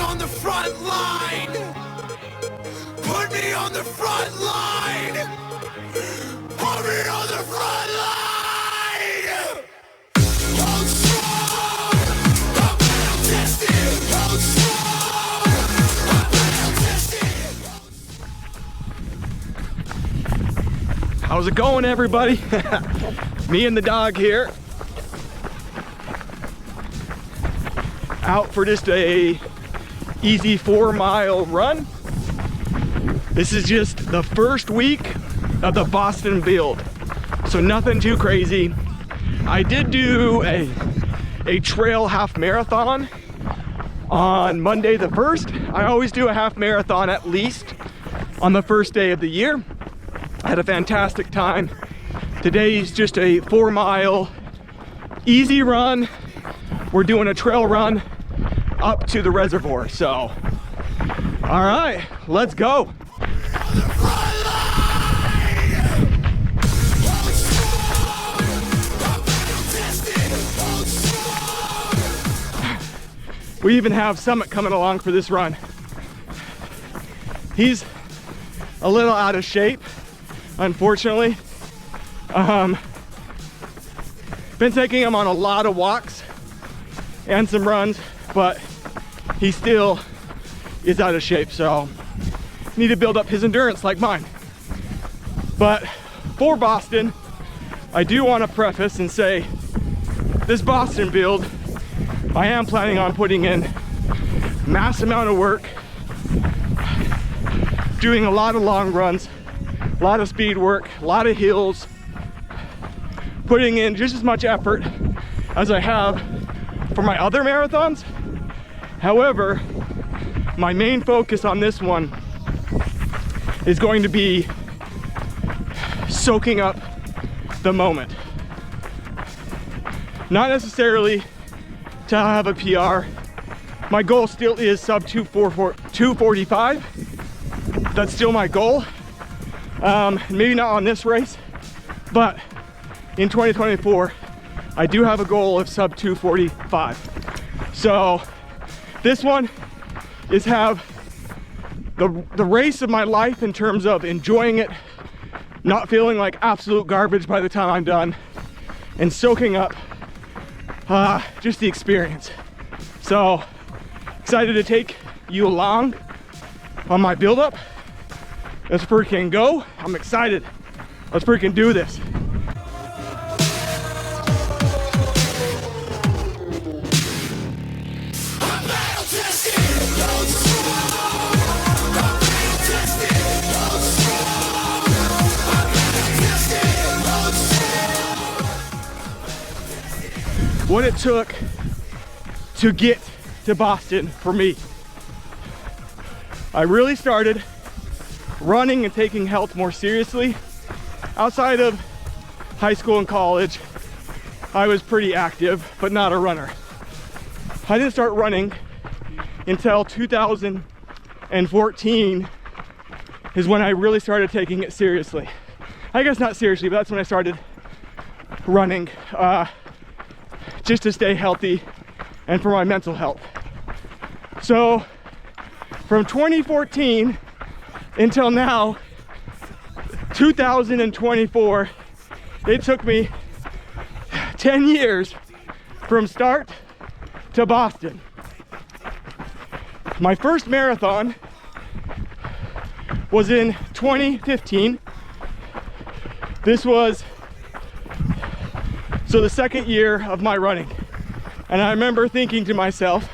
on the front line. Put me on the front line. Put me on the front line. Hold strong. I'm battle tested. Hold strong. I'm battle tested. How's it going, everybody? Me and the dog here. Out for just a easy 4-mile run. This is just the first week of the Boston build, so nothing too crazy. I did do a trail half marathon on Monday the 1st. I always do a half marathon at least on the first day of the year. I had a fantastic time. Today's just a 4-mile easy run. We're doing a trail run up to the reservoir. So, all right, let's go. We even have Summit coming along for this run. He's a little out of shape, unfortunately. Been taking him on a lot of walks and some runs, but he still is out of shape, so need to build up his endurance like mine. But for Boston, I do want to preface and say this Boston build, I am planning on putting in mass amount of work, doing a lot of long runs, a lot of speed work, a lot of hills, putting in just as much effort as I have for my other marathons. However, my main focus on this one is going to be soaking up the moment. Not necessarily to have a PR. My goal still is sub 245. That's still my goal. Maybe not on this race, but in 2024, I do have a goal of sub 245. So this one is have the race of my life in terms of enjoying it, not feeling like absolute garbage by the time I'm done, and soaking up just the experience. So excited to take you along on my build up. Let's freaking go. I'm excited. Let's freaking do this. What it took to get to Boston for me. I really started running and taking health more seriously. Outside of high school and college, I was pretty active, but not a runner. I didn't start running until 2014 is when I really started taking it seriously. I guess not seriously, but that's when I started running. Just to stay healthy and for my mental health. So from 2014 until now, 2024, it took me 10 years from start to Boston. My first marathon was in 2015. This was so the second year of my running. And I remember thinking to myself,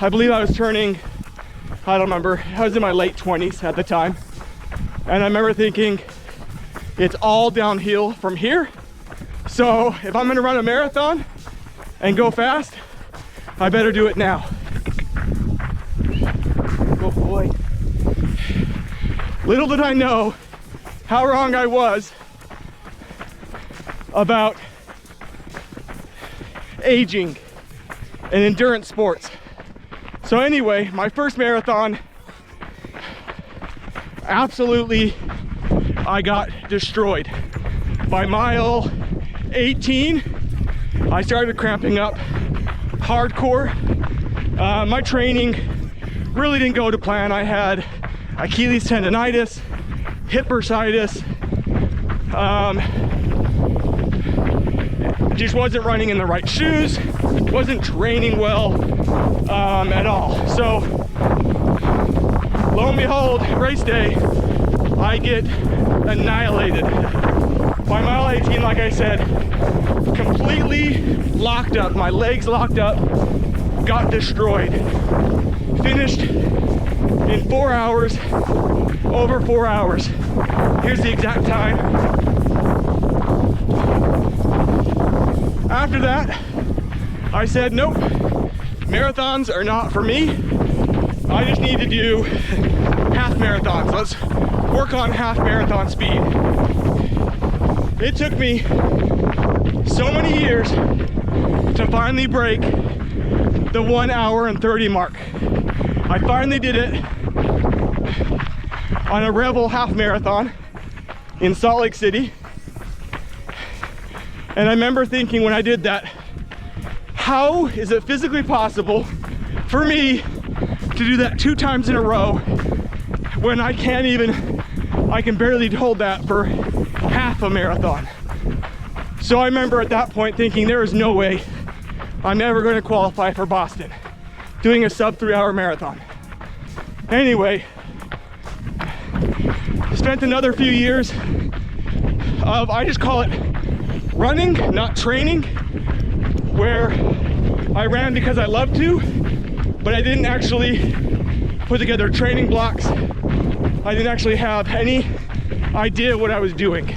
I believe I was turning, I don't remember, I was in my late 20s at the time. And I remember thinking, it's all downhill from here. So if I'm gonna run a marathon and go fast, I better do it now. Oh boy. Little did I know how wrong I was about aging and endurance sports. So anyway, my first marathon, absolutely, I got destroyed. By mile 18, I started cramping up hardcore. My training really didn't go to plan. I had Achilles tendonitis, hip bursitis, just wasn't running in the right shoes, wasn't training well at all. So lo and behold, race day, I get annihilated. By mile 18, like I said, completely locked up, my legs locked up, got destroyed. Finished in 4 hours, over 4 hours. Here's the exact time. After that, I said, nope, marathons are not for me. I just need to do half marathons. Let's work on half marathon speed. It took me so many years to finally break the 1 hour and 30 mark. I finally did it on a Rebel half marathon in Salt Lake City. And I remember thinking when I did that, how is it physically possible for me to do that 2 times in a row when I can barely hold that for half a marathon. So I remember at that point thinking there is no way I'm ever going to qualify for Boston, doing a sub 3 hour marathon. Anyway, spent another few years of, I just call it running, not training, where I ran because I loved to, but I didn't actually put together training blocks. I didn't actually have any idea what I was doing.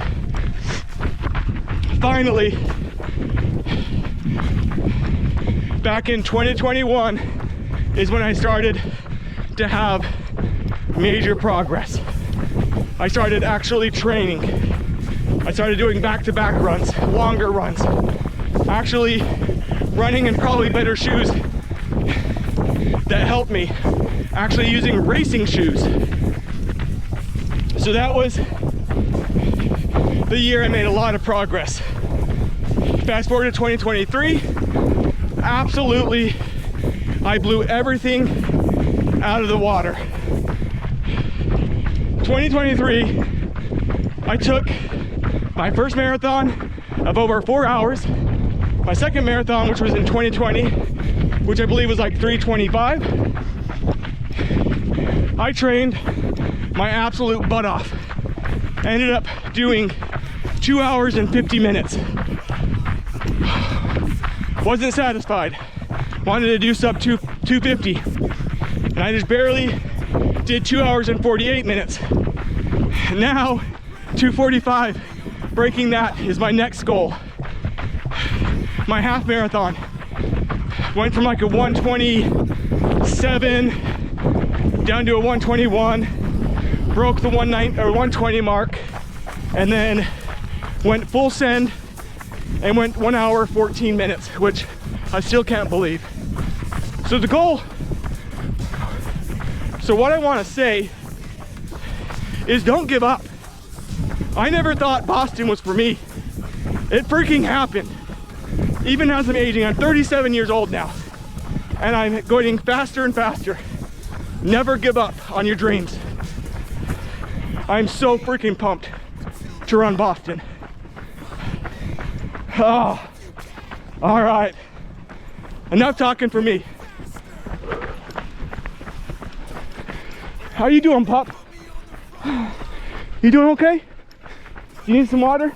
Finally, back in 2021 is when I started to have major progress. I started actually training. I started doing back-to-back runs, longer runs, actually running in probably better shoes that helped me, actually using racing shoes. So that was the year I made a lot of progress. Fast forward to 2023, absolutely, I blew everything out of the water. 2023, I took my first marathon of over 4 hours, my second marathon, which was in 2020, which I believe was like 3:25. I trained my absolute butt off. I ended up doing 2 hours and 50 minutes. Wasn't satisfied. Wanted to do sub 250. And I just barely did 2 hours and 48 minutes. Now, 2:45. Breaking that is my next goal. My half marathon went from like a 127 down to a 121, broke the 120 mark, and then went full send and went 1 hour 14 minutes, which I still can't believe. So the goal, so what I want to say is don't give up. I never thought Boston was for me. It freaking happened. Even as I'm aging, I'm 37 years old now, and I'm going faster and faster. Never give up on your dreams. I'm so freaking pumped to run Boston. Oh, all right. Enough talking for me. How you doing, pup? You doing okay? You need some water?